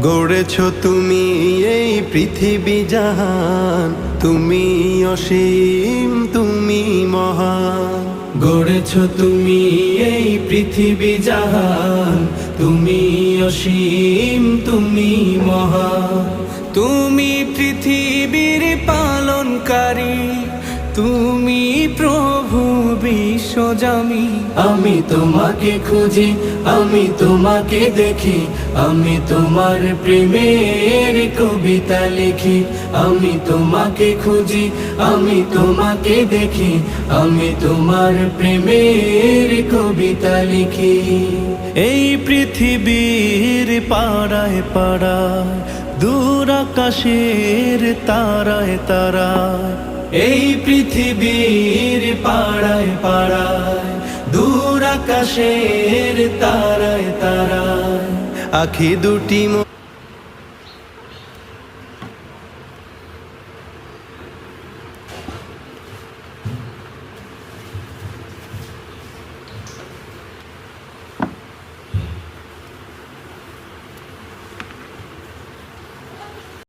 গড়েছ তুমি এই পৃথিবী জাহান, তুমি অসীম তুমি মহান। গড়েছ তুমি এই পৃথিবী জাহান, তুমি অসীম তুমি মহান। তুমি পৃথিবীর পালনকারী, তুমি প্রভু বিশ্বজামি। আমি তোমাকে খুঁজি, আমি তোমাকে দেখি, আমি তোমার প্রেমের কবিতা লিখি। আমি তোমাকে খুঁজি, আমি তোমাকে দেখি, আমি তোমার প্রেমের কবিতা লিখি। এই পৃথিবীর পাড়ায় পাড়ায়, দূর আকাশের তারায় তারায়, এই পৃথিবীর পাড়ায় পাড়ায়, দূর আকাশের তারায় তারায়, আখি দুটি